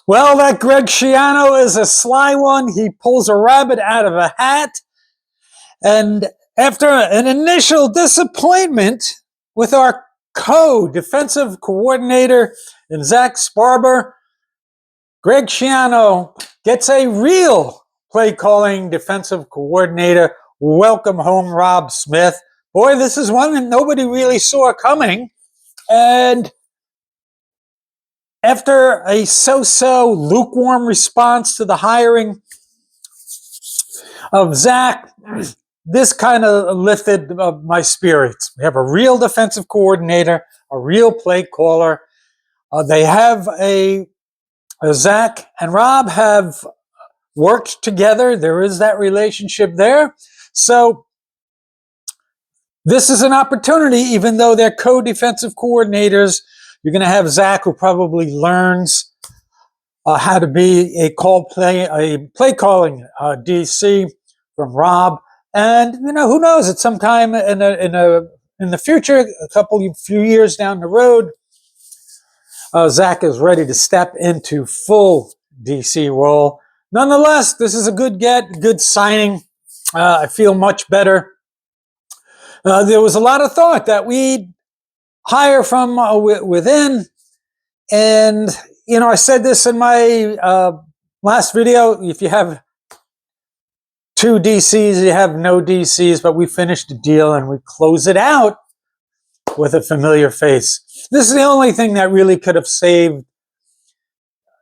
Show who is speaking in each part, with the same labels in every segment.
Speaker 1: Well, that Greg Schiano is a sly one. He pulls a rabbit out of a hat. And after an initial disappointment with our co-defensive coordinator in Zach Sparber, Greg Schiano gets a real play-calling defensive coordinator. Welcome home, Robb Smith. Boy, this is one that nobody really saw coming. And after a so-so lukewarm response to the hiring of Zach, this kind of lifted my spirits. We have a real defensive coordinator, a real play caller. They have Zach and Robb have worked together. There is that relationship there. So this is an opportunity, even though they're co-defensive coordinators. You're going to have Zach, who probably learns how to be a play calling DC from Robb, and who knows? At some time in the future, few years down the road, Zach is ready to step into full DC role. Nonetheless, this is a good signing. I feel much better. There was a lot of thought that we'd hire from within, and I said this in my last video. If you have two DCs, you have no DCs, but we finished the deal and we close it out with a familiar face. This is the only thing that really could have saved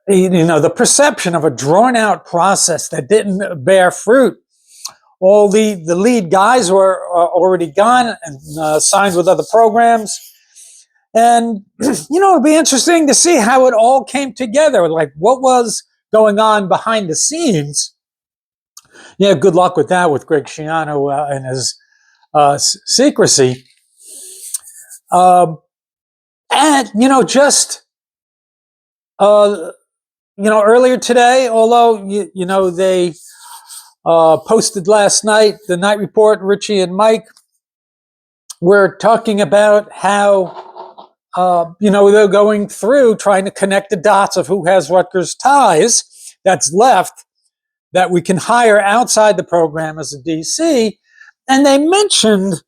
Speaker 1: the perception of a drawn-out process that didn't bear fruit. All the lead guys were already gone and signed with other programs. And, it'll be interesting to see how it all came together, like what was going on behind the scenes. Yeah, good luck with that with Greg Schiano and his secrecy. And, earlier today, although, they posted last night, the night report, Richie and Mike were talking about how, they're going through trying to connect the dots of who has Rutgers ties that's left that we can hire outside the program as a DC. And they mentioned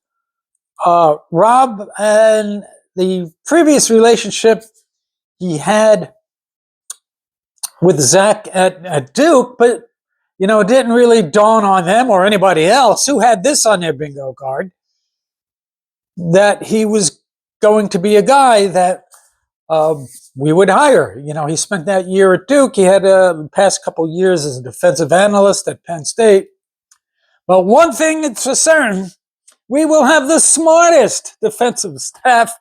Speaker 1: Robb and the previous relationship he had with Zach at Duke, but it didn't really dawn on them or anybody else who had this on their bingo card, that he was going to be a guy that we would hire. He spent that year at Duke. He had the past couple years as a defensive analyst at Penn State. But one thing is for certain, we will have the smartest defensive staff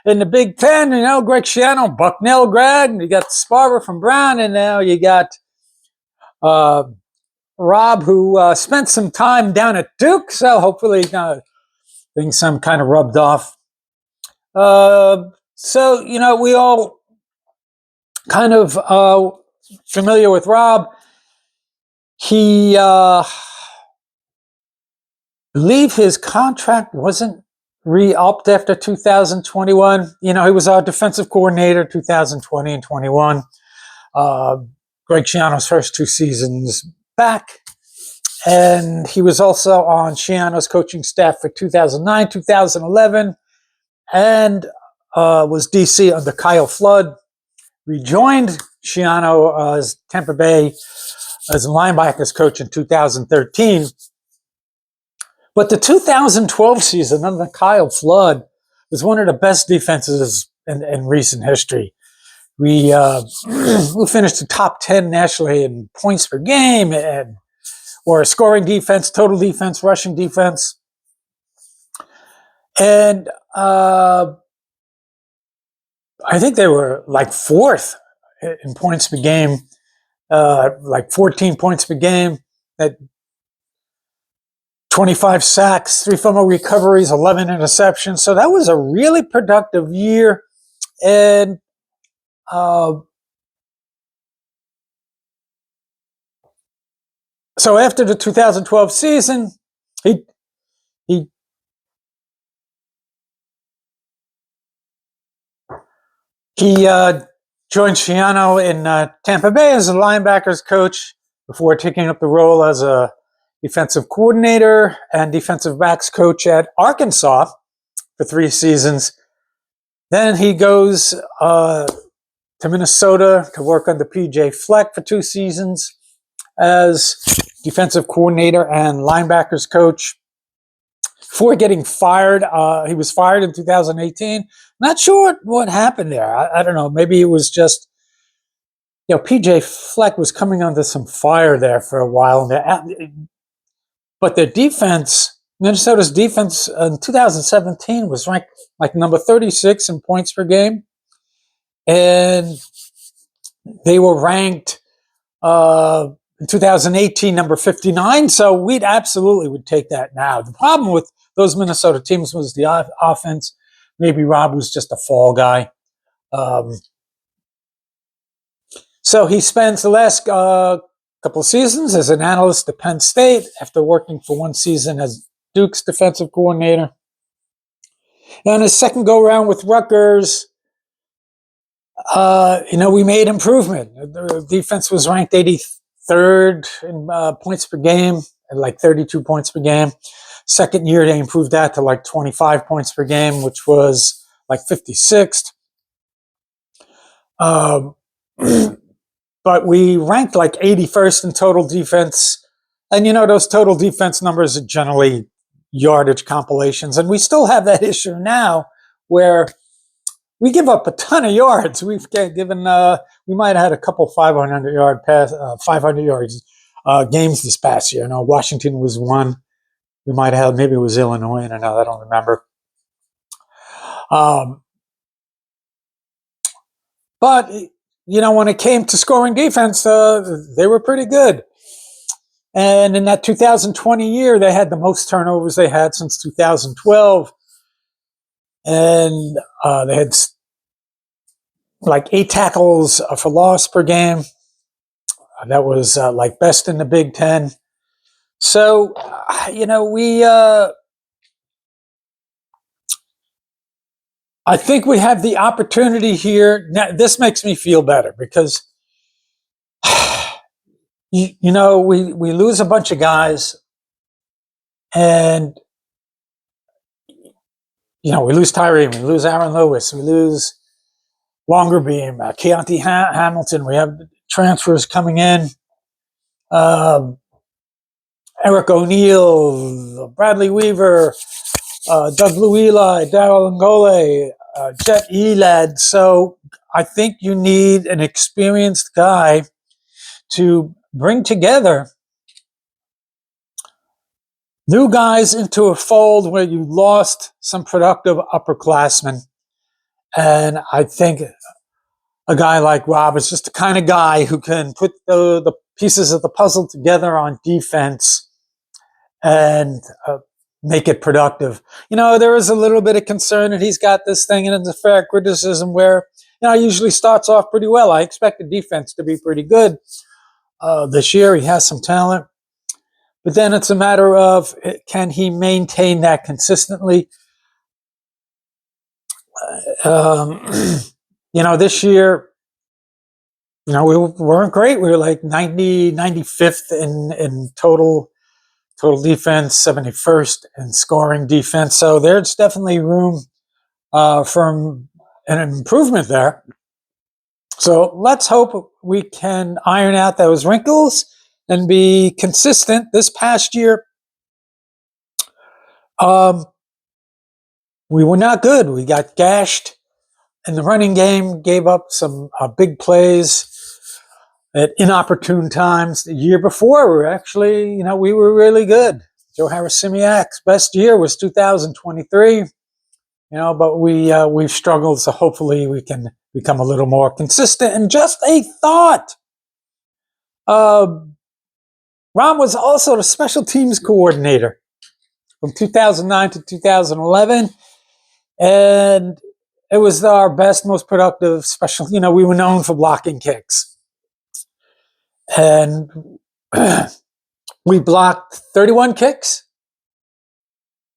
Speaker 1: in the Big Ten. Greg Schiano, Bucknell grad, and you got Sparber from Brown, and now you got Robb, who spent some time down at Duke, so hopefully things some kind of rubbed off. So, we all kind of familiar with Robb. He believe his contract wasn't re-upped after 2021. He was our defensive coordinator 2020 and 21. Greg Schiano's first two seasons back. And he was also on Schiano's coaching staff for 2009, 2011, and was DC under Kyle Flood. Rejoined Schiano as Tampa Bay as a linebackers coach in 2013. But the 2012 season under Kyle Flood was one of the best defenses in recent history. We finished the top 10 nationally in points per game, or scoring defense, total defense, rushing defense. And I think they were like fourth in points per game, like 14 points per game, at 25 sacks, 3 fumble recoveries, 11 interceptions. So that was a really productive year. And so after the 2012 season, he joined Schiano in Tampa Bay as a linebackers coach before taking up the role as a defensive coordinator and defensive backs coach at Arkansas for 3 seasons. Then he goes to Minnesota to work under P.J. Fleck for 2 seasons as defensive coordinator and linebackers coach. Before getting fired, he was fired in 2018. Not sure what happened there. I don't know. Maybe it was just, P.J. Fleck was coming under some fire there for a while. But their defense, Minnesota's defense in 2017 was ranked like number 36 in points per game. And they were ranked in 2018 number 59. So we'd absolutely would take that now. The problem with those Minnesota teams was the offense. Maybe Robb was just a fall guy. So he spends the last couple of seasons as an analyst at Penn State after working for 1 season as Duke's defensive coordinator. And his second go-around with Rutgers, we made improvement. The defense was ranked 83rd in points per game at like 32 points per game. Second year, they improved that to like 25 points per game, which was like 56th. But we ranked like 81st in total defense. And, those total defense numbers are generally yardage compilations. And we still have that issue now where we give up a ton of yards. We've given, we might have had a couple 500-yard pass, 500 yards games this past year. Washington was 1. We might have had, maybe it was Illinois, and I don't remember. But, when it came to scoring defense, they were pretty good. And in that 2020 year, they had the most turnovers they had since 2012. And they had like 8 tackles for loss per game. That was like best in the Big Ten. So, I think we have the opportunity here. Now, this makes me feel better because, we lose a bunch of guys and, we lose Tyree, we lose Aaron Lewis, we lose Longerbeam, Keontae Hamilton. We have transfers coming in. Eric O'Neill, Bradley Weaver, Doug Luila, Darryl Ngole, Jet Elad. So I think you need an experienced guy to bring together new guys into a fold where you lost some productive upperclassmen. And I think a guy like Robb is just the kind of guy who can put the pieces of the puzzle together on defense and make it productive. There is a little bit of concern that he's got this thing, and it's a fair criticism where, he usually starts off pretty well. I expect the defense to be pretty good this year. He has some talent. But then it's a matter of, can he maintain that consistently? This year, we weren't great. We were like 95th in total defense, 71st in scoring defense. So there's definitely room for an improvement there. So let's hope we can iron out those wrinkles and be consistent. This past year, we were not good. We got gashed in the running game, gave up some big plays at inopportune times. The year before, we were actually, we were really good. Joe Harris-Simiak's best year was 2023, but we've struggled. So hopefully we can become a little more consistent. And just a thought, Robb was also the special teams coordinator from 2009 to 2011. And it was our best, most productive special, we were known for blocking kicks. And we blocked 31 kicks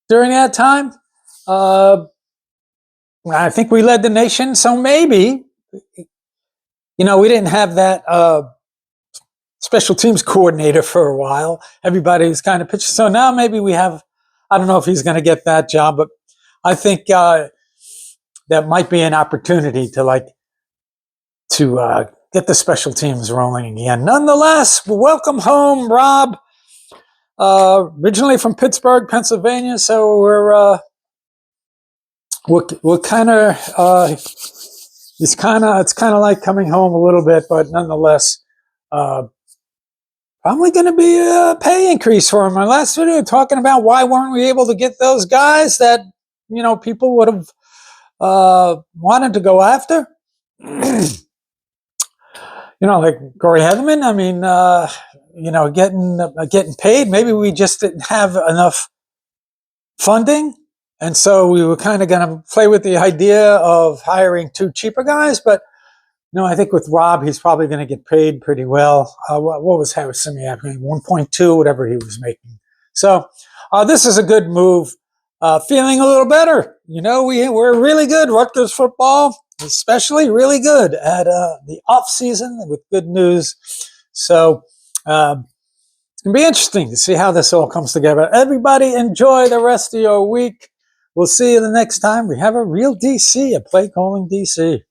Speaker 1: during that time. I think we led the nation. So maybe we didn't have that special teams coordinator for a while. Everybody was kind of pitching. So now maybe we have, I don't know if he's going to get that job, but I think that might be an opportunity to get the special teams rolling again. Nonetheless, welcome home, Robb. Originally from Pittsburgh, Pennsylvania, so we're kind of it's kind of like coming home a little bit, but nonetheless, probably going to be a pay increase for him. My last video talking about why weren't we able to get those guys that people would have wanted to go after. Like Corey Heatherman. I mean, getting paid. Maybe we just didn't have enough funding, and so we were kind of going to play with the idea of hiring 2 cheaper guys. But I think with Robb, he's probably going to get paid pretty well. What was Simiak? 1.2, whatever he was making. So this is a good move. Feeling a little better. We're really good. Rutgers football, especially really good at the off season with good news. So it's going to be interesting to see how this all comes together. Everybody enjoy the rest of your week. We'll see you the next time we have a real DC, a play calling DC.